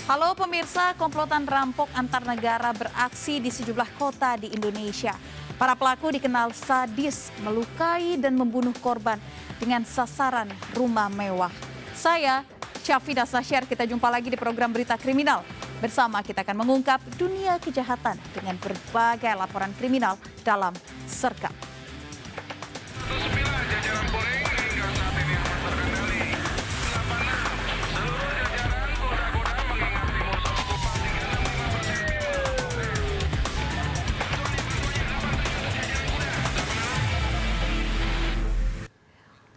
Halo pemirsa, komplotan rampok antar negara beraksi di sejumlah kota di Indonesia. Para pelaku dikenal sadis, melukai dan membunuh korban dengan sasaran rumah mewah. Saya, Syafida Sasyar, kita jumpa lagi di program Berita Kriminal. Bersama kita akan mengungkap dunia kejahatan dengan berbagai laporan kriminal dalam Serkap.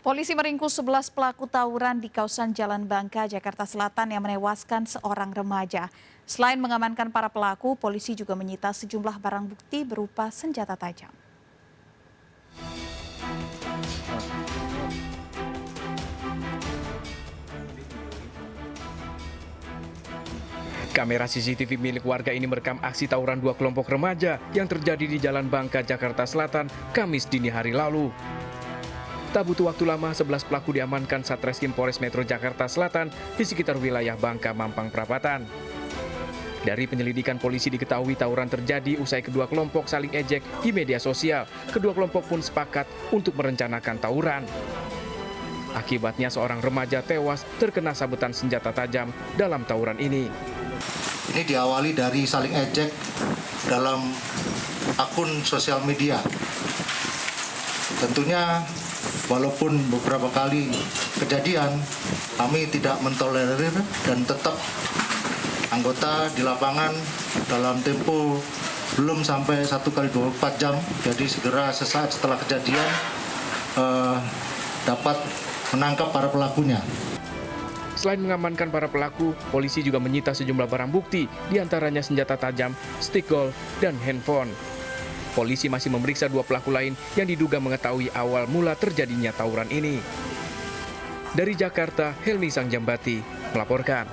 Polisi meringkus 11 pelaku tawuran di kawasan Jalan Bangka, Jakarta Selatan yang menewaskan seorang remaja. Selain mengamankan para pelaku, polisi juga menyita sejumlah barang bukti berupa senjata tajam. Kamera CCTV milik warga ini merekam aksi tawuran dua kelompok remaja yang terjadi di Jalan Bangka, Jakarta Selatan, Kamis dini hari lalu. Tak butuh waktu lama, 11 pelaku diamankan Satreskrim Polres Metro Jakarta Selatan di sekitar wilayah Bangka, Mampang Perapatan. Dari penyelidikan polisi diketahui tawuran terjadi usai kedua kelompok saling ejek di media sosial. Kedua kelompok pun sepakat untuk merencanakan tawuran. Akibatnya seorang remaja tewas terkena sabetan senjata tajam dalam tawuran ini. Ini diawali dari saling ejek dalam akun sosial media. Tentunya walaupun beberapa kali kejadian, kami tidak mentolerir dan tetap anggota di lapangan dalam tempo belum sampai 1 kali 24 jam. Jadi segera sesaat setelah kejadian dapat menangkap para pelakunya. Selain mengamankan para pelaku, polisi juga menyita sejumlah barang bukti, diantaranya senjata tajam, stick golf, dan handphone. Polisi masih memeriksa dua pelaku lain yang diduga mengetahui awal mula terjadinya tawuran ini. Dari Jakarta, Helmi Sangjambati melaporkan.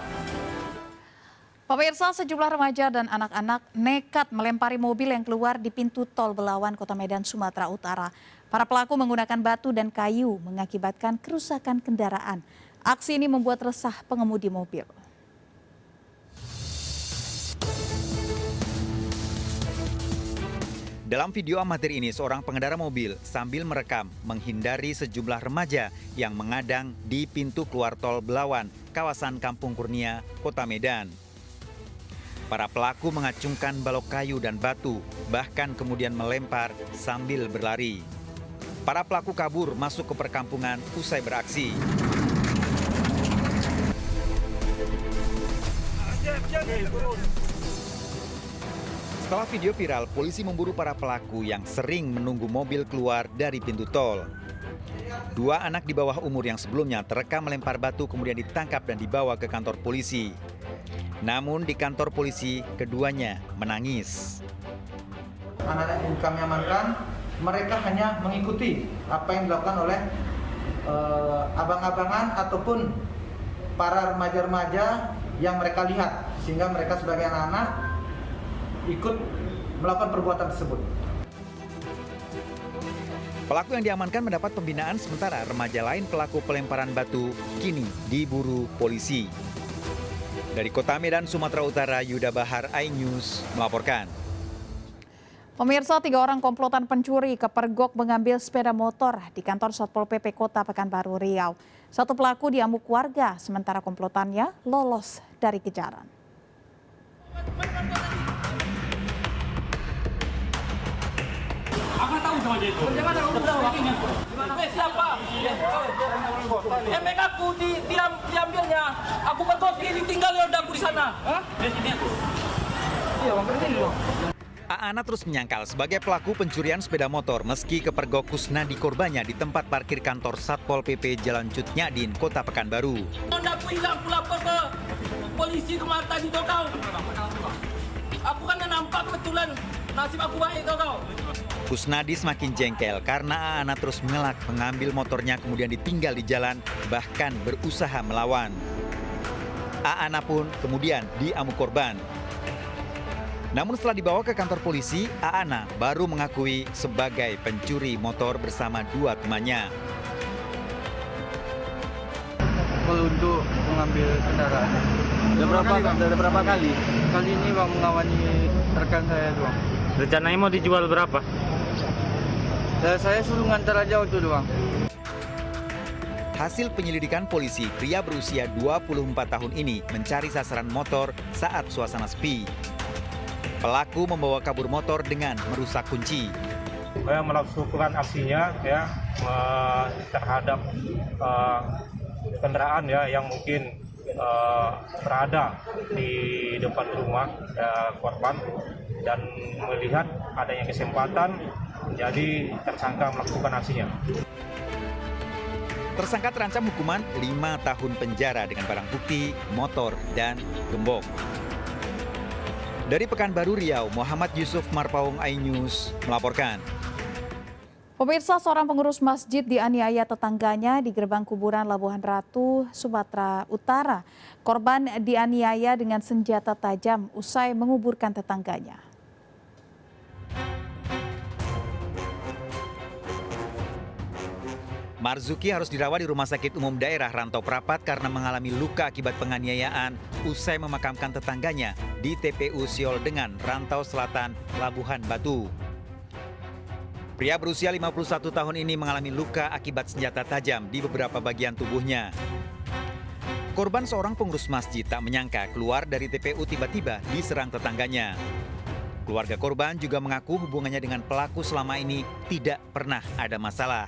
Pemirsa, sejumlah remaja dan anak-anak nekat melempari mobil yang keluar di pintu tol Belawan, Kota Medan, Sumatera Utara. Para pelaku menggunakan batu dan kayu mengakibatkan kerusakan kendaraan. Aksi ini membuat resah pengemudi mobil. Dalam video amatir ini, seorang pengendara mobil sambil merekam menghindari sejumlah remaja yang mengadang di pintu keluar tol Belawan, kawasan Kampung Kurnia, Kota Medan. Para pelaku mengacungkan balok kayu dan batu, bahkan kemudian melempar sambil berlari. Para pelaku kabur masuk ke perkampungan usai beraksi. Setelah video viral, polisi memburu para pelaku yang sering menunggu mobil keluar dari pintu tol. Dua anak di bawah umur yang sebelumnya terekam melempar batu kemudian ditangkap dan dibawa ke kantor polisi. Namun di kantor polisi, keduanya menangis. Anak-anak yang kami amankan, mereka hanya mengikuti apa yang dilakukan oleh abang-abangan ataupun para remaja-remaja yang mereka lihat. Sehingga mereka sebagai anak-anak ikut melakukan perbuatan tersebut. Pelaku yang diamankan mendapat pembinaan, sementara remaja lain pelaku pelemparan batu kini diburu polisi. Dari Kota Medan, Sumatera Utara, Yuda Bahar, iNews melaporkan. Pemirsa, 3 orang komplotan pencuri kepergok mengambil sepeda motor di kantor Satpol PP Kota Pekanbaru Riau. Satu pelaku diamuk warga, sementara komplotannya lolos dari kejaran. Aku tahu sama dia itu. Bagaimana kamu tahu? Siapa? Mereka aku diambilnya. Aku pergoki ditinggal udah aku di sana. Hah? Di sini. Iya, bang, ini loh. Aana terus menyangkal sebagai pelaku pencurian sepeda motor meski kepergok Kusnadi korbannya di tempat parkir kantor Satpol PP Jalan Cut Nyadin, Kota Pekanbaru. Aku hilang, aku lapor ke polisi kemarin tadi kau. Aku kan nampak kebetulan nasib aku baik kau. Kusnadi semakin jengkel karena Aana terus mengelak mengambil motornya kemudian ditinggal di jalan, bahkan berusaha melawan. Aana pun kemudian diamuk korban. Namun setelah dibawa ke kantor polisi, Aana baru mengakui sebagai pencuri motor bersama dua temannya. Kalau untuk mengambil mengambil kendaraan. Udah berapa kali? Kali ini Bang mengawani rekan saya doang. Rencananya mau dijual berapa? Saya suruh ngantar aja waktu doang. Hasil penyelidikan polisi, pria berusia 24 tahun ini mencari sasaran motor saat suasana sepi. Pelaku membawa kabur motor dengan merusak kunci. Saya melakukan aksinya ya terhadap kendaraan ya yang mungkin berada di depan rumah korban dan melihat adanya kesempatan, jadi tersangka melakukan aksinya. Tersangka terancam hukuman 5 tahun penjara dengan barang bukti, motor, dan gembok. Dari Pekanbaru Riau, Muhammad Yusuf Marpaung iNews melaporkan. Pemirsa, seorang pengurus masjid dianiaya tetangganya di gerbang kuburan Labuhan Ratu, Sumatera Utara. Korban dianiaya dengan senjata tajam usai menguburkan tetangganya. Marzuki harus dirawat di Rumah Sakit Umum Daerah Rantau Prapat karena mengalami luka akibat penganiayaan usai memakamkan tetangganya di TPU Siol dengan Rantau Selatan, Labuhan Batu. Pria berusia 51 tahun ini mengalami luka akibat senjata tajam di beberapa bagian tubuhnya. Korban seorang pengurus masjid tak menyangka keluar dari TPU tiba-tiba diserang tetangganya. Keluarga korban juga mengaku hubungannya dengan pelaku selama ini tidak pernah ada masalah.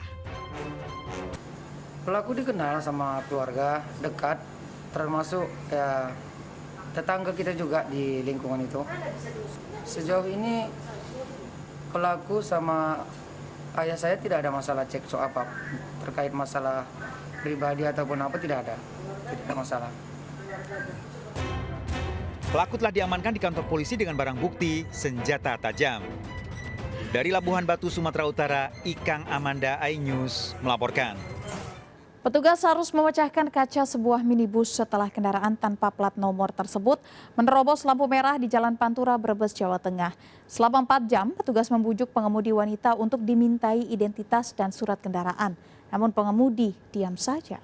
Pelaku dikenal sama keluarga dekat, termasuk ya tetangga kita juga di lingkungan itu. Sejauh ini pelaku sama ayah saya tidak ada masalah cekcok apa terkait masalah pribadi ataupun apa, tidak ada masalah. Pelaku telah diamankan di kantor polisi dengan barang bukti senjata tajam. Dari Labuhan Batu, Sumatera Utara, Ikang Amanda iNews melaporkan. Petugas harus memecahkan kaca sebuah minibus setelah kendaraan tanpa plat nomor tersebut menerobos lampu merah di Jalan Pantura, Brebes, Jawa Tengah. Selama 4 jam, petugas membujuk pengemudi wanita untuk dimintai identitas dan surat kendaraan. Namun pengemudi diam saja.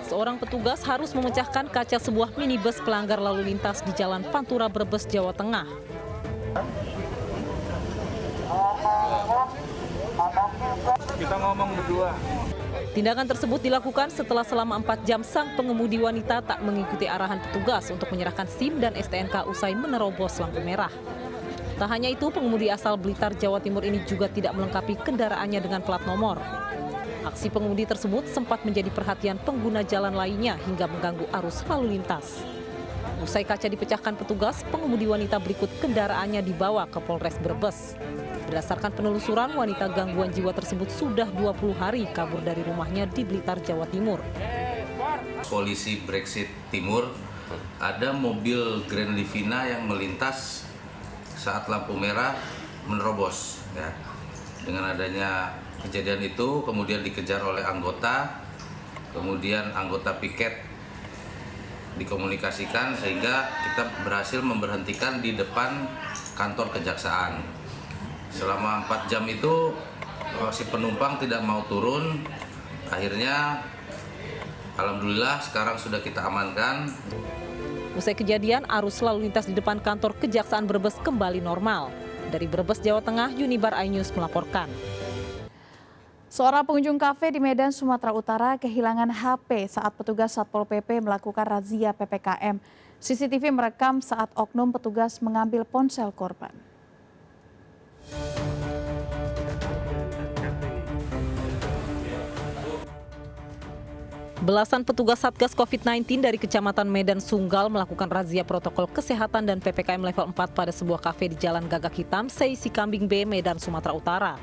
Seorang petugas harus memecahkan kaca sebuah minibus pelanggar lalu lintas di Jalan Pantura, Brebes, Jawa Tengah. Kita ngomong berdua. Tindakan tersebut dilakukan setelah selama 4 jam sang pengemudi wanita tak mengikuti arahan petugas untuk menyerahkan SIM dan STNK usai menerobos lampu merah. Tak hanya itu, pengemudi asal Blitar, Jawa Timur ini juga tidak melengkapi kendaraannya dengan plat nomor. Aksi pengemudi tersebut sempat menjadi perhatian pengguna jalan lainnya hingga mengganggu arus lalu lintas. Usai kaca dipecahkan petugas, pengemudi wanita berikut kendaraannya dibawa ke Polres Brebes. Berdasarkan penelusuran, wanita gangguan jiwa tersebut sudah 20 hari kabur dari rumahnya di Blitar, Jawa Timur. Polisi Brexit Timur, ada mobil Grand Livina yang melintas saat lampu merah menerobos. Ya. Dengan adanya kejadian itu kemudian dikejar oleh anggota, kemudian anggota piket dikomunikasikan sehingga kita berhasil memberhentikan di depan kantor kejaksaan. Selama 4 jam itu si penumpang tidak mau turun, akhirnya alhamdulillah sekarang sudah kita amankan. Usai kejadian, arus lalu lintas di depan kantor Kejaksaan Brebes kembali normal. Dari Brebes, Jawa Tengah, Unibar iNews melaporkan. Seorang pengunjung kafe di Medan, Sumatera Utara kehilangan HP saat petugas Satpol PP melakukan razia PPKM. CCTV merekam saat oknum petugas mengambil ponsel korban. Belasan petugas Satgas COVID-19 dari Kecamatan Medan Sunggal melakukan razia protokol kesehatan dan PPKM level 4 pada sebuah kafe di Jalan Gagak Hitam, Seisi Kambing B, Medan, Sumatera Utara.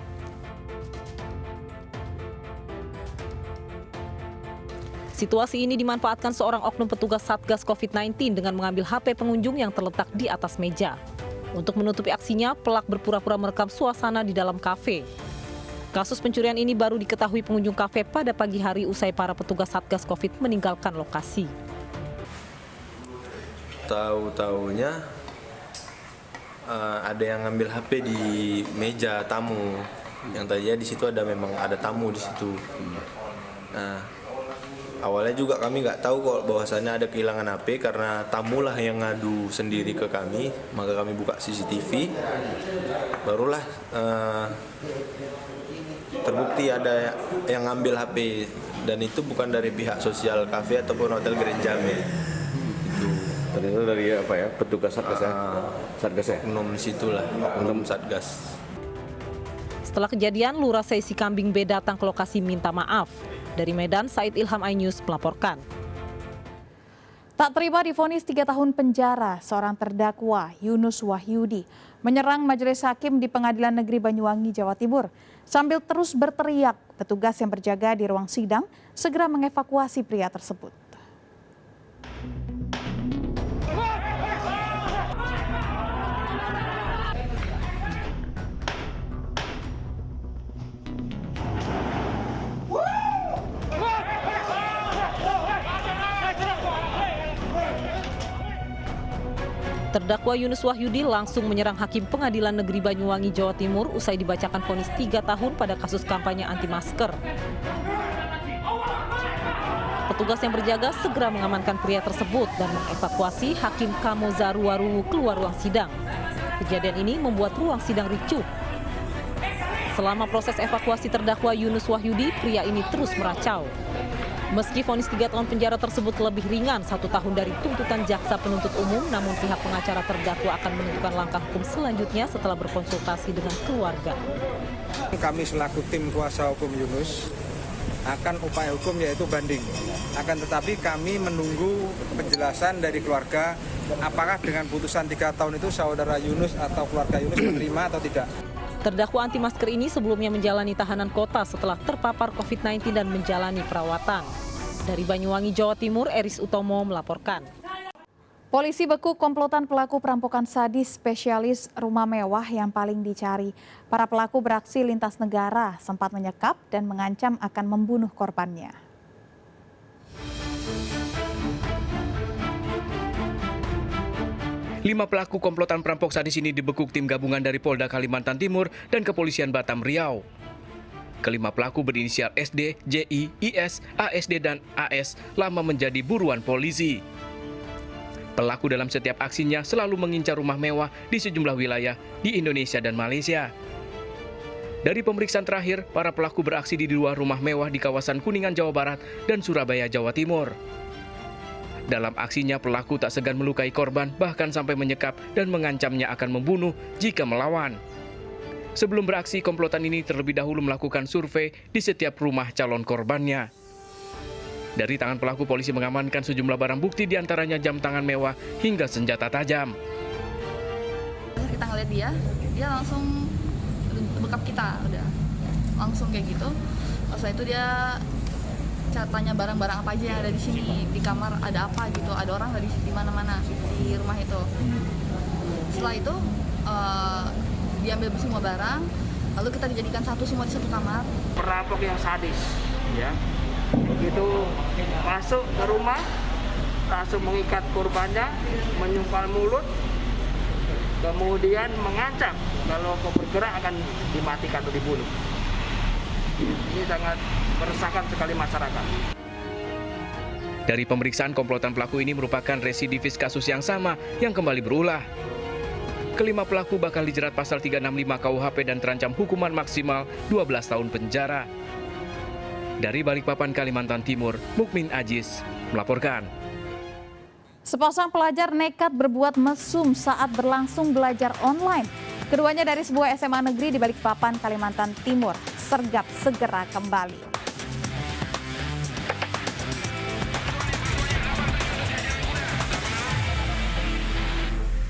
Situasi ini dimanfaatkan seorang oknum petugas Satgas COVID-19 dengan mengambil HP pengunjung yang terletak di atas meja. Untuk menutupi aksinya, pelak berpura-pura merekam suasana di dalam kafe. Kasus pencurian ini baru diketahui pengunjung kafe pada pagi hari usai para petugas Satgas Covid meninggalkan lokasi. Tahu-taunya ada yang ngambil HP di meja tamu. Yang tadinya di situ memang ada tamu di situ. Nah, awalnya juga kami nggak tahu kok bahwasannya ada kehilangan HP karena tamulah yang ngadu sendiri ke kami. Maka kami buka CCTV, barulah terbukti ada yang ngambil HP, dan itu bukan dari pihak sosial kafe ataupun hotel Grand Jamé. Itu ternyata dari apa ya, petugas Satgas ya? Satgas ya? Oknum situlah, oknum Satgas. Setelah kejadian, Lurah Sesi Kambing B datang ke lokasi minta maaf. Dari Medan, Said Ilham iNews melaporkan. Tak terima divonis 3 tahun penjara, seorang terdakwa Yunus Wahyudi menyerang majelis hakim di Pengadilan Negeri Banyuwangi, Jawa Timur. Sambil terus berteriak, petugas yang berjaga di ruang sidang segera mengevakuasi pria tersebut. Terdakwa Yunus Wahyudi langsung menyerang Hakim Pengadilan Negeri Banyuwangi, Jawa Timur usai dibacakan vonis 3 tahun pada kasus kampanye anti masker. Petugas yang berjaga segera mengamankan pria tersebut dan mengevakuasi Hakim Kamo Zaruwaruwu keluar ruang sidang. Kejadian ini membuat ruang sidang ricuh. Selama proses evakuasi terdakwa Yunus Wahyudi, pria ini terus meracau. Meski vonis 3 tahun penjara tersebut lebih ringan 1 tahun dari tuntutan jaksa penuntut umum, namun pihak pengacara terdakwa akan menentukan langkah hukum selanjutnya setelah berkonsultasi dengan keluarga. Kami selaku tim kuasa hukum Yunus akan upaya hukum yaitu banding. Akan tetapi kami menunggu penjelasan dari keluarga apakah dengan putusan 3 tahun itu saudara Yunus atau keluarga Yunus menerima atau tidak. Terdakwa anti masker ini sebelumnya menjalani tahanan kota setelah terpapar COVID-19 dan menjalani perawatan. Dari Banyuwangi, Jawa Timur, Eris Utomo melaporkan. Polisi bekuk komplotan pelaku perampokan sadis spesialis rumah mewah yang paling dicari. Para pelaku beraksi lintas negara, sempat menyekap dan mengancam akan membunuh korbannya. Lima pelaku komplotan perampok sadis ini dibekuk tim gabungan dari Polda Kalimantan Timur dan Kepolisian Batam Riau. Kelima pelaku berinisial SD, JI, IS, ASD, dan AS lama menjadi buruan polisi. Pelaku dalam setiap aksinya selalu mengincar rumah mewah di sejumlah wilayah di Indonesia dan Malaysia. Dari pemeriksaan terakhir, para pelaku beraksi di dua rumah mewah di kawasan Kuningan, Jawa Barat dan Surabaya, Jawa Timur. Dalam aksinya, pelaku tak segan melukai korban, bahkan sampai menyekap dan mengancamnya akan membunuh jika melawan. Sebelum beraksi, komplotan ini terlebih dahulu melakukan survei di setiap rumah calon korbannya. Dari tangan pelaku, polisi mengamankan sejumlah barang bukti, diantaranya jam tangan mewah hingga senjata tajam. Kita ngeliat dia langsung bekap kita, udah langsung kayak gitu. Setelah itu dia tanya barang-barang apa aja yang ada di sini, di kamar ada apa gitu, ada orang nggak di mana-mana di rumah itu. Setelah itu diambil semua barang, lalu kita dijadikan semua di satu kamar. Perampok yang sadis, ya. Begitu masuk ke rumah, langsung mengikat korbannya, menyumpal mulut, kemudian mengancam kalau kau bergerak akan dimatikan atau dibunuh. Ini sangat meresahkan sekali masyarakat. Dari pemeriksaan, komplotan pelaku ini merupakan residivis kasus yang sama yang kembali berulah. Kelima pelaku bakal dijerat pasal 365 KUHP dan terancam hukuman maksimal 12 tahun penjara. Dari Balikpapan, Kalimantan Timur, Mukmin Ajis melaporkan. Sepasang pelajar nekat berbuat mesum saat berlangsung belajar online. Keduanya dari sebuah SMA negeri di Balikpapan, Kalimantan Timur. Sergap segera kembali.